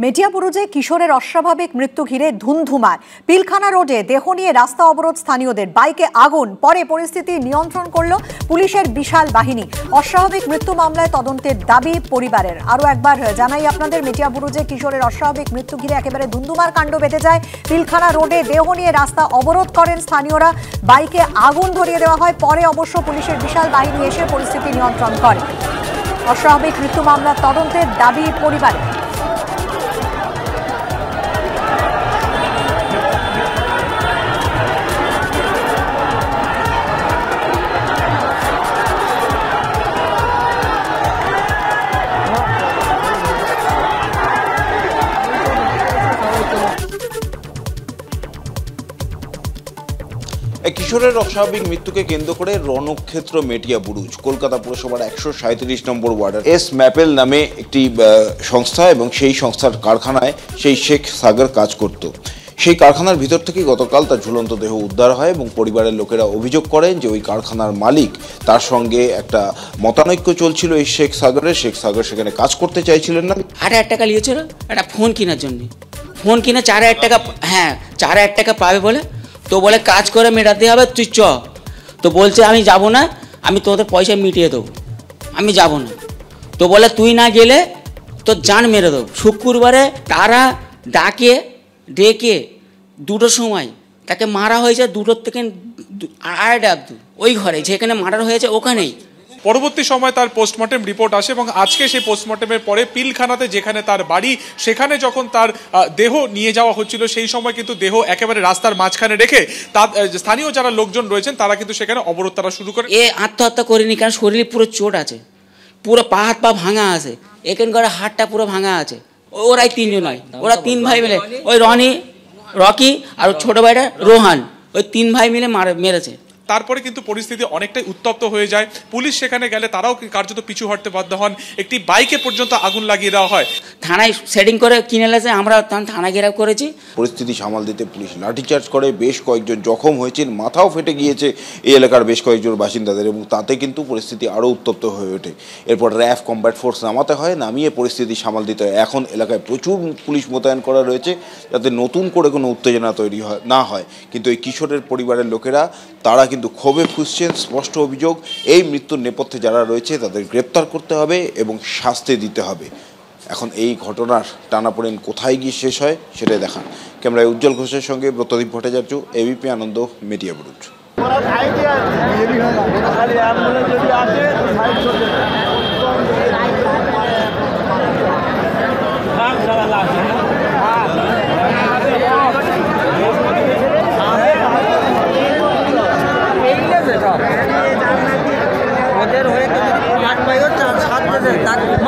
মেটিয়াবুরুজে কিশোরের অস্বাভাবিক মৃত্যু ঘিরে ধুন্ধুমার। পিলখানা রোডে দেহ নিয়ে রাস্তা অবরোধ স্থানীয়দের, বাইকে আগুন, পরে পরিস্থিতি নিয়ন্ত্রণ করল পুলিশের বিশাল বাহিনী। অস্বাভাবিক মৃত্যু মামলায় তদন্তের দাবি পরিবারের। আরও একবার জানাই আপনাদের, মেটিয়াবুরুজে কিশোরের অস্বাভাবিক মৃত্যু ঘিরে একেবারে ধুন্ধুমার কাণ্ড বেঁধে যায়। পিলখানা রোডে দেহ নিয়ে রাস্তা অবরোধ করেন স্থানীয়রা, বাইকে আগুন ধরিয়ে দেওয়া হয়, পরে অবশ্য পুলিশের বিশাল বাহিনী এসে পরিস্থিতি নিয়ন্ত্রণ করে। অস্বাভাবিক মৃত্যু মামলার তদন্তের দাবি পরিবারের। কিশোরের অস্বাভাবিক মৃত্যুকে কেন্দ্র করে রণক্ষেত্র মেটিয়াবুরুজ। কলকাতা পুরসভার 137 নম্বর ওয়ার্ডের এস ম্যাপেল নামে একটি সংস্থা এবং সেই সংস্থার কারখানায় সেই শেখ সাগর কাজ করত। সেই কারখানার ভিতর থেকে গতকাল তার ঝুলন্ত দেহ উদ্ধার হয় এবং পরিবারের লোকেরা অভিযোগ করেন যে ওই কারখানার মালিক, তার সঙ্গে একটা মতানৈক্য চলছিল এই শেখ সাগরের। শেখ সাগর সেখানে কাজ করতে চাইছিলেন না। 8,000 টাকা নিয়েছিল একটা ফোন কেনার জন্য। ফোন কিনে 4,000 টাকা, হ্যাঁ 4,000 টাকা পাবে বলে, তো বলে কাজ করে মেটাতে হবে, তুই চ। তো বলছে আমি যাব না, আমি তোদের পয়সা মিটিয়ে দেবো, আমি যাব না। তো বলে তুই না গেলে তোর জান মেরে দেবো। শুক্রবারে তারা ডেকে 2টোর সময় তাকে মারা হয়েছে, 2টোর থেকে 2:30 অবধি ওই ঘরে যেখানে মার্ডার হয়েছে ওখানেই। পরবর্তী সময় তার পোস্টমর্টেম রিপোর্ট আসে এবং আজকে সেই পোস্টমর্টেমের পরে পিলখানাতে, যেখানে তার বাড়ি, সেখানে যখন তার দেহ নিয়ে যাওয়া হচ্ছিল সেই সময় কিন্তু দেহ একেবারে রাস্তার মাঝখানে রেখে তার স্থানীয় যারা লোকজন রয়েছেন তারা কিন্তু সেখানে অবরোধ তারা শুরু করে। আত্মহত্যা করেনি, কারণ শরীরে পুরো চোট আছে, পুরো পা হাত পা ভাঙা আছে, এখানকার হাতটা পুরো ভাঙা আছে। ওরাই 3 জন হয়, ওরা 3 ভাই মিলে, ওই রকি আর ছোট ভাইটা রোহান, ওই 3 ভাই মিলে মেরেছে। তারপরে কিন্তু পরিস্থিতি অনেকটাই উত্তপ্ত হয়ে যায়। পুলিশ সেখানে গেলে তারাও কার্যত পিছু হটতে বাধ্য হন। একটি বাইকে পর্যন্ত আগুন লাগিয়ে দেওয়া হয়। থানায় সেটিং করে কিনে এসে আমরা থানা ঘেরাও করেছি। পরিস্থিতি সামাল দিতে পুলিশ লাঠিচার্জ করে, বেশ কয়েকজন জখম হয়েছেন, মাথাও ফেটে গিয়েছে এই এলাকার বেশ কয়েকজন বাসিন্দাদের, এবং তাতে কিন্তু পরিস্থিতি আরও উত্তপ্ত হয়ে ওঠে। এরপর র্যাফ কম্ব্যাট ফোর্স নামাতে হয়, নামিয়ে পরিস্থিতি সামাল দিতে হয়। এখন এলাকায় প্রচুর পুলিশ মোতায়েন করা রয়েছে যাতে নতুন করে কোনো উত্তেজনা তৈরি না হয়। কিন্তু এই কিশোরের পরিবারের লোকেরা তারা কিন্তু ক্ষোভে ফুঁসছেন। স্পষ্ট অভিযোগ, এই মৃত্যুর নেপথ্যে যারা রয়েছে তাদের গ্রেপ্তার করতে হবে এবং শাস্তি দিতে হবে। এখন এই ঘটনার টানাপোড়েন কোথায় গিয়ে শেষ হয় সেটাই দেখান। ক্যামেরায় উজ্জ্বল ঘোষের সঙ্গে ব্রতদীপ ভট্টাচার্য, এবিপি আনন্দ, মেটিয়াবুরুজ।